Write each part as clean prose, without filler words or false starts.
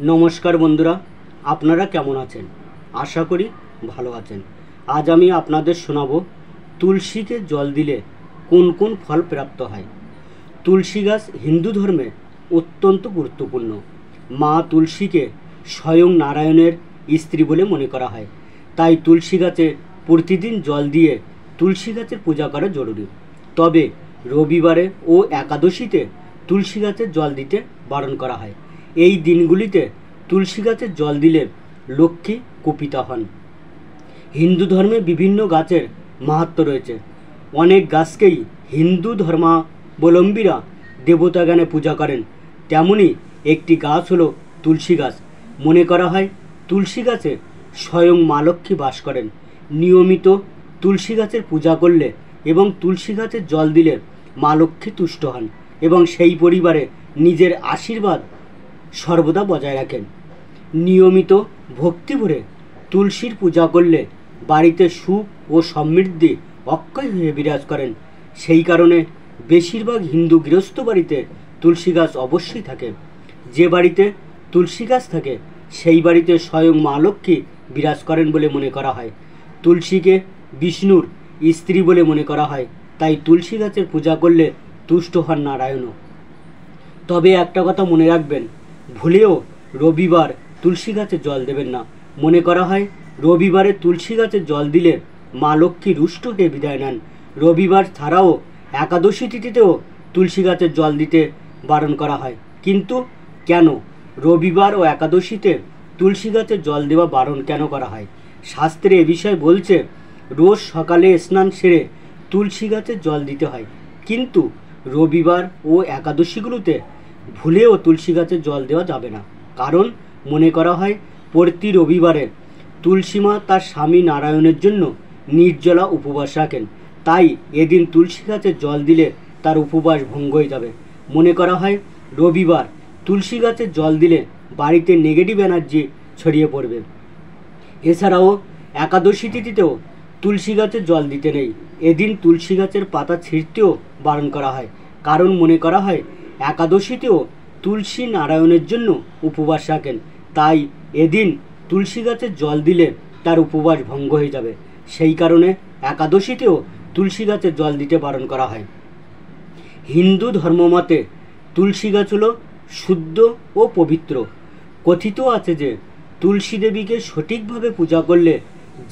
নমস্কার বন্ধুরা, আপনারা কেমন আছেন? আশা করি ভালো আছেন। আজ আমি আপনাদের শোনাবো তুলসীকে জল দিলে কোন কোন ফল প্রাপ্ত হয়। তুলসী গাছ হিন্দু ধর্মে অত্যন্ত গুরুত্বপূর্ণ। মা তুলসীকে স্বয়ং নারায়ণের স্ত্রী বলে মনে করা হয়। তাই তুলসী গাছে প্রতিদিন জল দিয়ে তুলসী গাছের পূজা করা জরুরি। তবে রবিবারে ও একাদশীতে তুলসী গাছের জল দিতে বারণ করা হয়। এই দিনগুলিতে তুলসী গাছের জল দিলে লক্ষ্মী কুপিতা হন। হিন্দু ধর্মে বিভিন্ন গাছের মাহাত্ম্য রয়েছে। অনেক গাছকেই হিন্দু ধর্মাবলম্বীরা দেবতা জ্ঞানে পূজা করেন। তেমনি একটি গাছ হলো তুলসী গাছ। মনে করা হয় তুলসী গাছে স্বয়ং মা লক্ষ্মী বাস করেন। নিয়মিত তুলসী গাছের পূজা করলে এবং তুলসী গাছের জল দিলে মা লক্ষ্মী তুষ্ট হন এবং সেই পরিবারে নিজের আশীর্বাদ সর্বদা বজায় রাখেন। নিয়মিত ভক্তি ভরে তুলসীর পূজা করলে বাড়িতে সুখ ও সমৃদ্ধি অক্ষয় হয়ে বিরাজ করেন। সেই কারণে বেশিরভাগ হিন্দু গৃহস্থ বাড়িতে তুলসী গাছ অবশ্যই থাকে। যে বাড়িতে তুলসী গাছ থাকে সেই বাড়িতে স্বয়ং মা লক্ষ্মী বিরাজ করেন বলে মনে করা হয়। তুলসীকে বিষ্ণুর স্ত্রী বলে মনে করা হয়। তাই তুলসী গাছের পূজা করলে তুষ্ট হন নারায়ণও। তবে একটা কথা মনে রাখবেন, ভুলেও রবিবার তুলসী গাছে জল দেবেন না। মনে করা হয় রবিবারে তুলসী গাছে জল দিলে মা লক্ষ্মী রুষ্ট হয়ে বিদায় নেন। রবিবার ছাড়াও একাদশী তিথিতেও তুলসী গাছের জল দিতে বারণ করা হয়। কিন্তু কেন রবিবার ও একাদশীতে তুলসী গাছে জল দেওয়া বারণ কেন করা হয়? শাস্ত্রে এ বিষয়ে বলছে, রোজ সকালে স্নান সেরে তুলসী গাছে জল দিতে হয়। কিন্তু রবিবার ও একাদশীগুলোতে ভুলেও তুলসী গাছে জল দেওয়া যাবে না। কারণ মনে করা হয় প্রতি রবিবারে তুলসী মা তার স্বামী নারায়ণের জন্য নির্জলা উপবাস রাখেন। তাই এদিন তুলসী গাছে জল দিলে তার উপবাস ভঙ্গ হয়ে যাবে। মনে করা হয় রবিবার তুলসী গাছে জল দিলে বাড়িতে নেগেটিভ এনার্জি ছড়িয়ে পড়বে। এছাড়াও একাদশী তিথিতেও তুলসী গাছে জল দিতে নেই। এদিন তুলসী গাছের পাতা ছিঁড়তেও বারণ করা হয়। কারণ মনে করা হয় একাদশীতেও তুলসী নারায়ণের জন্য উপবাস রাখেন। তাই এদিন তুলসী গাছে জল দিলে তার উপবাস ভঙ্গ হয়ে যাবে। সেই কারণে একাদশীতেও তুলসী গাছে জল দিতে বারণ করা হয়। হিন্দু ধর্মমতে তুলসী গাছ হলো শুদ্ধ ও পবিত্র। কথিত আছে যে তুলসী দেবীকে সঠিকভাবে পূজা করলে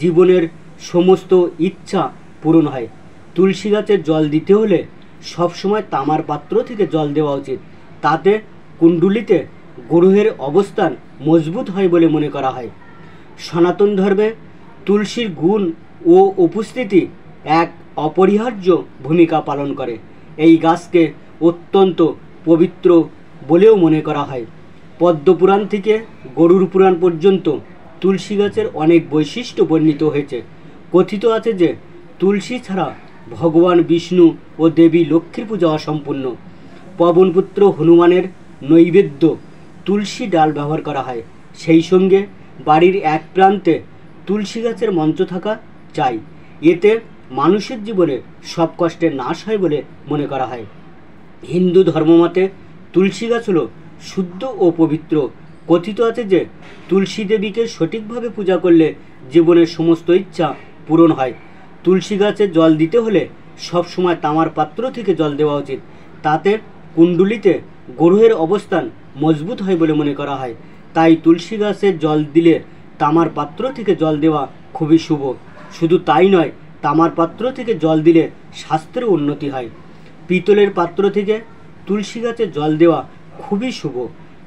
জীবনের সমস্ত ইচ্ছা পূরণ হয়। তুলসী গাছে জল দিতে হলে সবসময় তামার পাত্র থেকে জল দেওয়া উচিত। তাতে কুণ্ডলিতে গ্রহের অবস্থান মজবুত হয় বলে মনে করা হয়। সনাতন ধর্মে তুলসীর গুণ ও উপস্থিতি এক অপরিহার্য ভূমিকা পালন করে। এই গাছকে অত্যন্ত পবিত্র বলেও মনে করা হয়। পদ্মপুরাণ থেকে গরুড় পুরাণ পর্যন্ত তুলসী গাছের অনেক বৈশিষ্ট্য বর্ণিত হয়েছে। কথিত আছে যে তুলসী ছাড়া ভগবান বিষ্ণু ও দেবী লক্ষ্মীর পূজা অসম্পূর্ণ। পবনপুত্র হনুমানের নৈবেদ্য তুলসী ডাল ব্যবহার করা হয়। সেই সঙ্গে বাড়ির এক প্রান্তে তুলসী গাছের মঞ্চ থাকা চাই। এতে মানুষের জীবনে সব কষ্টের নাশ হয় বলে মনে করা হয়। হিন্দু ধর্মমতে তুলসী গাছ হলো শুদ্ধ ও পবিত্র। কথিত আছে যে তুলসী দেবীকে সঠিকভাবে পূজা করলে জীবনের সমস্ত ইচ্ছা পূরণ হয়। তুলসী গাছে জল দিতে হলে সবসময় তামার পাত্র থেকে জল দেওয়া উচিত। তাতে কুণ্ডলিতে গ্রহের অবস্থান মজবুত হয় বলে মনে করা হয়। তাই তুলসী গাছে জল দিলে তামার পাত্র থেকে জল দেওয়া খুবই শুভ। শুধু তাই নয়, তামার পাত্র থেকে জল দিলে স্বাস্থ্যের উন্নতি হয়। পিতলের পাত্র থেকে তুলসী গাছে জল দেওয়া খুবই শুভ।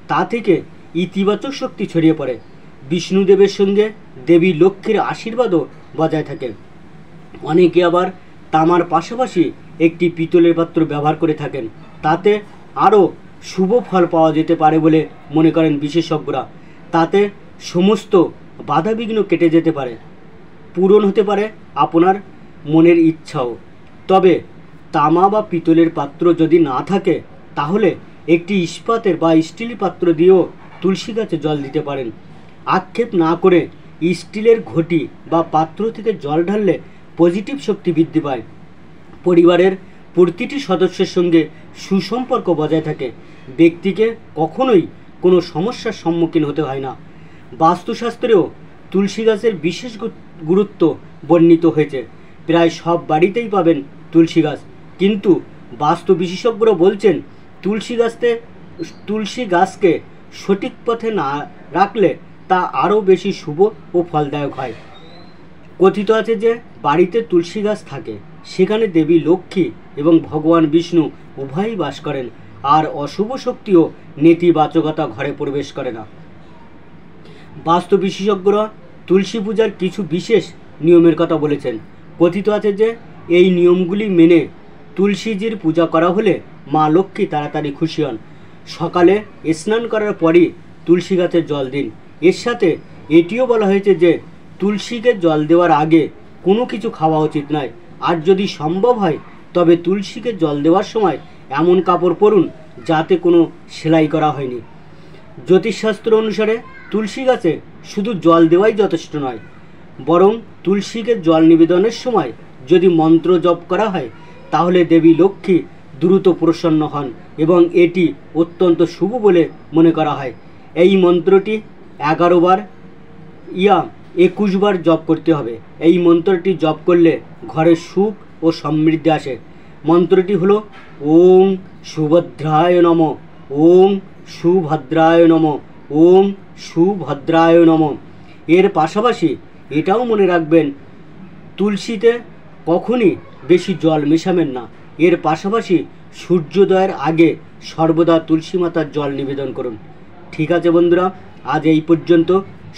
তা থেকে ইতিবাচক শক্তি ছড়িয়ে পড়ে। বিষ্ণুদেবের সঙ্গে দেবী লক্ষ্মীর আশীর্বাদও বজায় থাকে। অনেকে আবার তামার পাশাপাশি একটি পিতলের পাত্র ব্যবহার করে থাকেন। তাতে আরও শুভ ফল পাওয়া যেতে পারে বলে মনে করেন বিশেষজ্ঞরা। তাতে সমস্ত বাধাবিঘ্ন কেটে যেতে পারে, পূরণ হতে পারে আপনার মনের ইচ্ছাও। তবে তামা বা পিতলের পাত্র যদি না থাকে তাহলে একটি ইস্পাতের বা স্টিল পাত্র দিয়েও তুলসী গাছে জল দিতে পারেন। আক্ষেপ না করে স্টিলের ঘটি বা পাত্র থেকে জল ঢাললে পজিটিভ শক্তি বৃদ্ধি পায়। পরিবারের প্রতিটি সদস্যের সঙ্গে সুসম্পর্ক বজায় থাকে। ব্যক্তিকে কখনোই কোনো সমস্যার সম্মুখীন হতে হয় না। বাস্তুশাস্ত্রেও তুলসী গাছের বিশেষ গুরুত্ব বর্ণিত হয়েছে। প্রায় সব বাড়িতেই পাবেন তুলসী গাছ, কিন্তু বাস্তু বিশেষজ্ঞরা বলছেন তুলসী গাছকে সঠিক পথে না রাখলে তা আরও বেশি শুভ ও ফলদায়ক হয়। কথিত আছে যে বাড়িতে তুলসী গাছ থাকে সেখানে দেবী লক্ষ্মী এবং ভগবান বিষ্ণু উভয়ই বাস করেন, আর অশুভ শক্তিও নেতিবাচকতা ঘরে প্রবেশ করে না। বাস্তু বিশেষজ্ঞরা তুলসী পূজার কিছু বিশেষ নিয়মের কথা বলেছেন। কথিত আছে যে এই নিয়মগুলি মেনে তুলসীজির পূজা করা হলে মা লক্ষ্মী তাড়াতাড়ি খুশি হন। সকালে স্নান করার পরই তুলসী গাছে জল দিন। এর সাথে এটিও বলা হয়েছে যে তুলসীকে জল দেওয়ার আগে কোনো কিছু খাওয়া উচিত নয়, আর যদি সম্ভব হয় তবে তুলসীকে জল দেওয়ার সময় এমন কাপড় পরুন যাতে কোনো সেলাই করা হয়নি। জ্যোতিষশাস্ত্র অনুসারে তুলসী গাছে শুধু জল দেওয়াই যথেষ্ট নয়, বরং তুলসীকে জল নিবেদনের সময় যদি মন্ত্র জপ করা হয় তাহলে দেবী লক্ষ্মী দ্রুত প্রসন্ন হন এবং এটি অত্যন্ত শুভ বলে মনে করা হয়। এই মন্ত্রটি 11 বার 21 বার জপ করতে হবে। এই মন্ত্রটি জপ করলে ঘরে সুখ ও সমৃদ্ধি আসে। মন্ত্রটি হলো ওম সুভদ্রায় নমঃ, ওম সুভদ্রায় নমঃ, ওম সুভদ্রায় নমঃ। এর পাশাপাশি এটাও মনে রাখবেন তুলসীতে কখনই বেশি জল মেশাবেন না। এর পাশাপাশি সূর্যোদয়ের আগে সর্বদা তুলসী মাতার জল নিবেদন করুন। ঠিক আছে বন্ধুরা, আজ এই পর্যন্ত।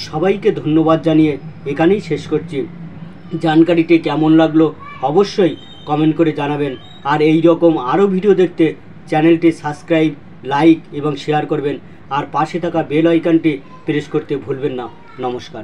সবাইকে ধন্যবাদ জানিয়ে এখানেই শেষ করছি। জানকারিটি কেমন লাগলো অবশ্যই কমেন্ট করে জানাবেন, আর এই রকম আরও ভিডিও দেখতে চ্যানেলটি সাবস্ক্রাইব, লাইক এবং শেয়ার করবেন, আর পাশে থাকা বেল আইকনটি প্রেস করতে ভুলবেন না। নমস্কার।